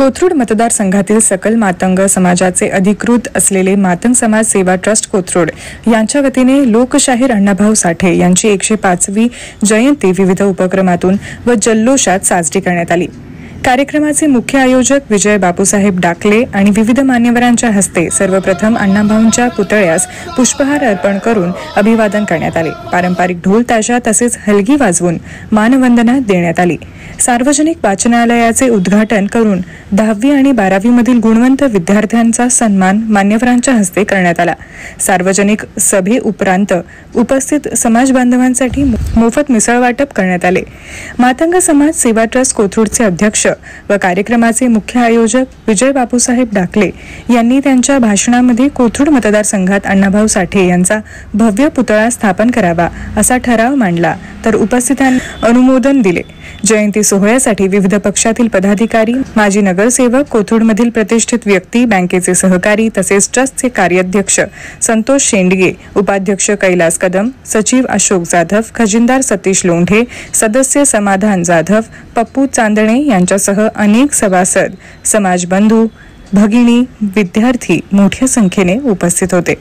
कोथरूड मतदारसंघातील सकल मातंग समाजाचे अधिकृत असलेले मातंग समाज सेवा ट्रस्ट कोथरूड यांच्या वतीने लोकशाहीर अण्णाभाऊ साठे यांची 105वी जयंती विविध उपक्रमातून व जल्लोषात साजरी करण्यात आली। कार्यक्रमाचे मुख्य आयोजक विजय बापूसाहेब डाकले आणि विविध मान्यवरांच्या हस्ते सर्वप्रथम अण्णाभाऊंच्या पुतळ्यास पुष्पहार अर्पण करून अभिवादन करण्यात आले। पारंपरिक ढोल ताशा तसेच हलगी वाजवून मानवंदना देण्यात आली। सार्वजनिक वाचनालयाचे उद्घाटन करून 10वी आणि 12वी मधील गुणवंत विद्यार्थ्यांचा सन्मान मान्यवरांच्या हस्ते करण्यात आला। सार्वजनिक सभे उपरांत उपस्थित समाज बांधवांसाठी मोफत मिसळ वाटप करण्यात आले। मातंग समाज सेवा ट्रस्ट कोथरूडचे अध्यक्ष व कार्यक्रमाचे मुख्य आयोजक विजय बापूसाहेब डाकले यांनी त्यांच्या भाषणामध्ये कोथरूड मतदारसंघात अण्णाभाऊ साठे यांचा भव्य पुतळा स्थापन करावा असा ठराव मांडला, तर उपस्थितांनी अनुमोदन दिले। जयंती सोहळ्यासाठी विविध पक्षातील पदाधिकारी, माजी नगरसेवक, कोथरूडमधील प्रतिष्ठित व्यक्ती, बँकेचे सहकारी तसेच ट्रस्टचे कार्याध्यक्ष संतोष शेंडगे, उपाध्यक्ष कैलास कदम, सचिव अशोक जाधव, खजिनदार सतीश लोंढे, सदस्य समाधान जाधव, पप्पू चांदणे यांच्यासह अनेक सभासद, समाजबंधू, भगिनी, विद्यार्थी मोठ्या संख्येने उपस्थित होते।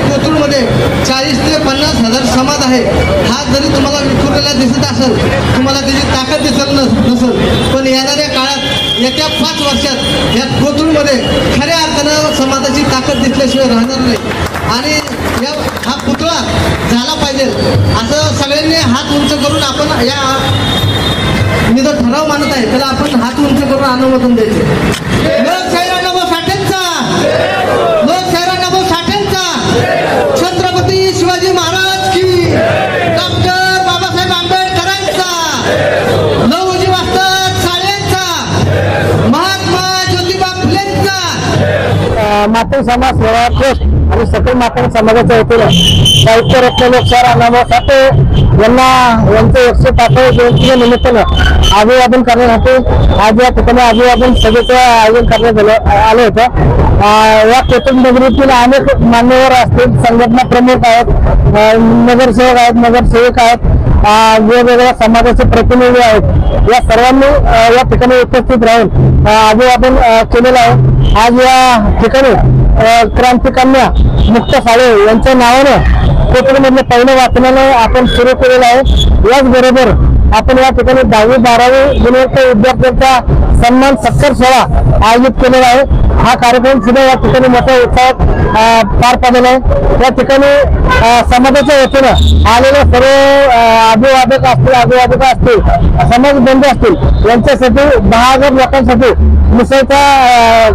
कोथरूडमध्ये 40 ते 50 हजार समाज आहे। हा जरी तुम्हाला विखुरलेला दिसत असेल, तुम्हाला त्याची ताकद दिसत नसेल, पण येणाऱ्या काळात येत्या 5 वर्षात या कोथरूडमध्ये खऱ्या अर्थानं समाजाची ताकद दिसल्याशिवाय राहणार नाही। आणि हा पुतळा झाला पाहिजे असं सगळ्यांनी हात उंच करून आपण या निधन ठराव मानत आहे त्याला आपण हात उंच करून अनुमोदन द्यायचे। लोकशाहीर अण्णाभाऊ साठेंचा, लोकशाहीर अण्णाभाऊ साठेंचा, छत्रपती शिवाजी महाराज की, डॉक्टर बाबासाहेब आंबेडकरांचा, लहुजी वास्तव साळेंचा, महात्मा ज्योतिबा फुलेंचा। मातंग समाज सेवा ट्रस्ट आणि सकल मातंग समाजाच्या वतीने साहित्य रत्न लोकशाहीर अण्णाभाऊ साठे यांचं 105व्या जयंतीच्या निमित्तानं अभिवादन करण्यासाठी आज या ठिकाणी अभिवादन सभेचं आयोजन करण्यात आलं होतं। या कोथरूड नगरीतील अनेक मान्यवर असतील, संघटना प्रमुख आहेत, नगरसेवक आहेत, नगरसेवक आहेत, वेगवेगळ्या समाजाचे प्रतिनिधी आहेत। या सर्वांनी या ठिकाणी उपस्थित राहून अभिवादन केलेलं आहे। आज या ठिकाणी क्रांतिकन्या मुक्त साळे यांच्या नावानं कोथरूडमधलं पहिलं वाचनालय आपण सुरू केलेलं आहे। याचबरोबर आपण या ठिकाणी 10वी 12वी गुणवंत विद्यार्थ्यांचा सन्मान सत्कार सोहळा आयोजित केलेला आहे। हा कार्यक्रम सुद्धा या ठिकाणी मोठ्या उत्साहात पार पडलेला आहे। या ठिकाणी समाजाच्या वतीनं आलेले सर्व अभिवादक असतील, समाजबंधू असतील, यांच्यासाठी 10,000 लोकांसाठी मिसळचा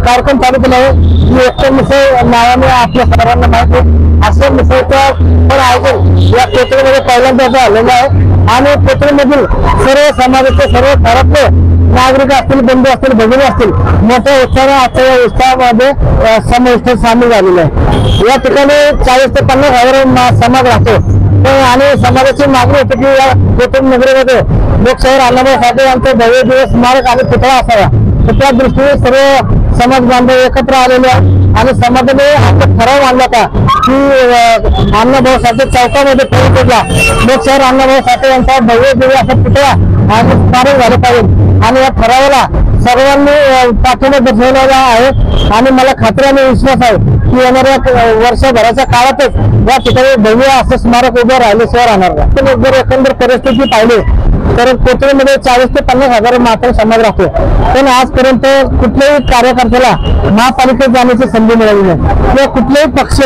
कार्यक्रम चालू केला आहे। ही एकतर मिसळ नावाने आपल्या सर्वांना माहिती आहे। असं मिसळचं पण आयोजन या कोथरूडमध्ये पहिल्यांदा झालेलं आहे आणि कोथरूडमधील सर्व समाजाचे, सर्व घरातले नागरिक असतील, बंधू असतील, भगिनी असतील, मोठ्या उत्साहाने आजच्या उत्सवामध्ये समाविष्ट सामील झालेले आहे। या ठिकाणी 40 ते 50 हजार समाज राहतो आणि समाजाची मागणी होती की या कोथरूड नगरीमध्ये लोकशाहीर अण्णाभाऊ साठे यांचे भव्य दिवस स्मारक आणि पुतळा असावा। त्या दृष्टीने सर्व समाज बांधव एकत्र आलेले आहेत आणि समाजाने आपला ठराव मांडला होता की अण्णाभाऊ साठे चौकामध्ये पोहोचला लोकशाहीर अण्णाभाऊ साठे यांचा भव्य दिवस असा पुतळा आणि स्मारक झालं पाहिजे। आणि या ठरावाला सर्वांनी पाठिंबा दर्शवलेला आहे आणि मला खात्री आणि विश्वास आहे की येणाऱ्या वर्षभराच्या काळातच या ठिकाणी भव्य असं स्मारक उभं राहिल्याशिवाय राहणार नाही। जर एकंदर परिस्थिती पाहिली तर कोथरूडमध्ये 40 ते 50 हजार मातंग समाज राहतो, पण आजपर्यंत कुठल्याही कार्यकर्त्याला महापालिकेत जाण्याची संधी मिळाली नाही किंवा कुठलाही पक्ष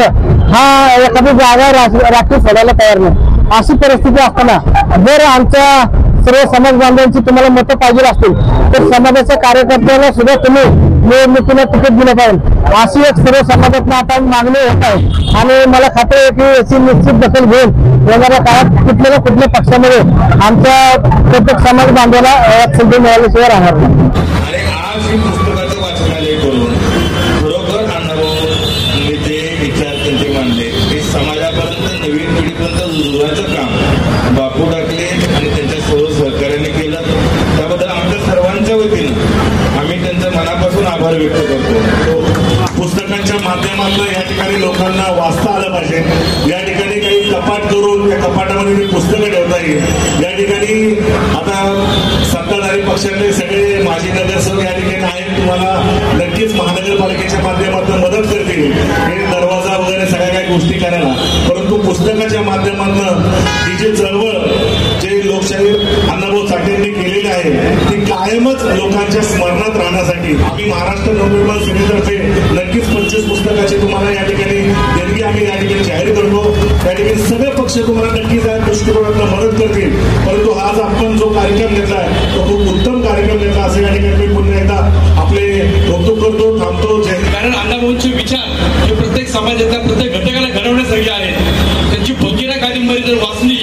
हा एखादी जागा राखीव सोडायला तयार नाही। अशी परिस्थिती असताना जर आमच्या सर्व समाज बांधवांची तुम्हाला मतं पाहिजे असतील तर समाजाच्या कार्यकर्त्यांना सुद्धा तुम्ही निवडणुकीला तिकीट दिलं पाहिजे, अशी एक सर्व समाजातून आता मागणी होत आहे। आणि मला खात्री आहे की याची निश्चित दखल घेऊन येणाऱ्या काळात कुठल्या ना कुठल्या पक्षामध्ये आमच्या प्रत्येक समाज बांधवाला संधी मिळाल्याशिवाय राहणार नाही। समाजापर्यंत नवीन पिढीपर्यंत जोडायचं काम बापू डाकले आणि त्यांच्या सर्व सहकार्याने केलं, त्याबद्दल आमच्या सर्वांच्या वतीनं आम्ही त्यांचं मनापासून आभार व्यक्त करतो। पुस्तकांच्या माध्यमातून या ठिकाणी लोकांना वाचता आलं पाहिजे. या ठिकाणी काही कपाट करून त्या कपाटामध्ये ती पुस्तकं ठेवता येईल. या ठिकाणी आता सत्ताधारी पक्षातले सगळे माजी नगरसेवक या ठिकाणी आहेत, तुम्हाला नक्कीच महानगरपालिकेच्या माध्यमातून मदत करतील हे दरवाजा वगैरे सगळ्या काही गोष्टी करायला. परंतु पुस्तकाच्या माध्यमातून ही जी चळवळ जे लोकशाही अण्णाभाऊ साठेंनी केलेली आहे ती कायमच लोकांच्या स्मरणात राहण्यासाठी आम्ही महाराष्ट्र नवनिर्माण सेनेतर्फे नक्कीच 25 पुस्तकाची तुम्हाला या ठिकाणी देणगी आम्ही या ठिकाणी जाहीर करतो. त्या ठिकाणी सगळे पक्ष तुम्हाला नक्कीच या दृष्टिकोनातून मदत करतील. परंतु आज आपण जो कार्यक्रम घेतलाय तो खूप उत्तम कार्यक्रम घेतला असं या ठिकाणी मी पुन्हा एकदा आपले कौतुक करतो, थांबतो. कारण अण्णाभाऊंचे विचार हे प्रत्येक समाजातल्या प्रत्येक घटकाला घडवण्यासारखे आहेत. त्यांची फकीरा कादंबरी जर वाचली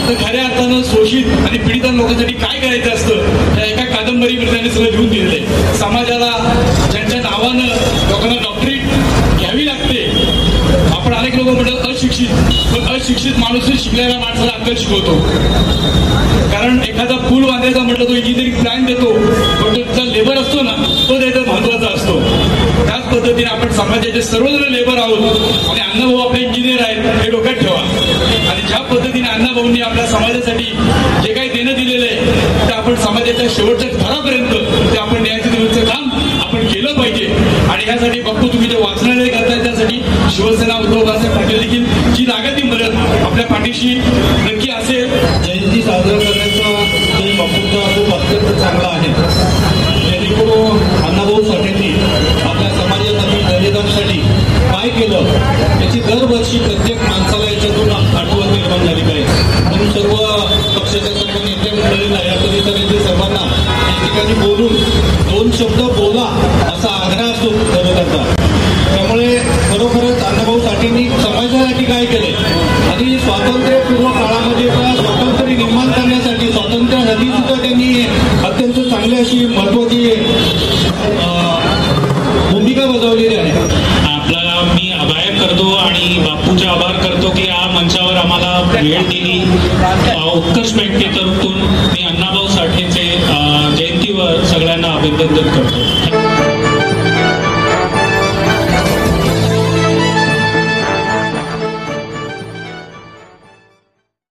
तर खऱ्या अर्थानं शोषित आणि पीडित लोकांसाठी काय करायचं असतं त्या एका कादंबरीवर त्यांनी सगळं लिहून दिलेलं. समाजाला ज्यांच्या नावानं लोकांना डॉक्टरेट घ्यावी लागते. आपण अनेक लोक म्हणतात अशिक्षित, पण अशिक्षित माणूसच शिकलेल्या माणसाला अक्कल शिकवतो. कारण एखादा पूल बांधायचा म्हटलं तो इंजिनिअरिंग प्लॅन देतो, पण तो लेबर असतो ना तो द्यायचा महत्वाचा असतो. त्याच पद्धतीने आपण समाजाचे सर्वजण लेबर आहोत आणि अण्णाभाऊ आपले इंजिनियर आहेत हे डोक्यात ठेवा. आणि ज्या पद्धतीने अण्णाभाऊंनी आपल्या समाजासाठी जे काही देणं दिलेलं आहे ते आपण समाजाच्या शेवटच्या थरापर्यंत ते आपण न्यायाच्या दिवसचं काम आपण केलं पाहिजे. आणि ह्यासाठी बापू तुम्ही जे वाचनालय करताय त्यासाठी शिवसेना उद्धव बाळासाहेब ठाकरे देखील जी लागत ती मदत आपल्या पाठीशी नक्की असेल. जयंती साजरा करण्याचा बापूंचा खूप अत्यंत चांगला आहे. जेणेकरून अण्णाभाऊ साठेंनी आपल्या समाजासाठी दलितांसाठी काय केलं याची दरवर्षी प्रत्येक माणसाला याच्यातून आठवण निर्माण झाली पाहिजे. म्हणून सर्व पक्षाच्या सर्व नेते मंडळींना या परिसरातील सर्वांना या ठिकाणी बोलून 2 शब्द बोला असा आग्रह असतो दलितांचा. त्यामुळे खरोखरच अण्णाभाऊ साठेंनी समाजासाठी काय केले आणि स्वातंत्र्यपूर्व काळामध्ये स्वातंत्र्य निर्माण करण्यासाठी स्वातंत्र्यासाठी सुद्धा त्यांनी अत्यंत चांगली अशी महत्वाची भूमिका बजावलेली आहे. आपल्याला मी आभार करतो आणि बापूचे आभार करतो की या मंचावर आम्हाला वेळ दिली. उत्कर्ष बँकेतर्फे मी अण्णाभाऊ साठेचे जयंतीवर सगळ्यांना अभिनंदन करतो.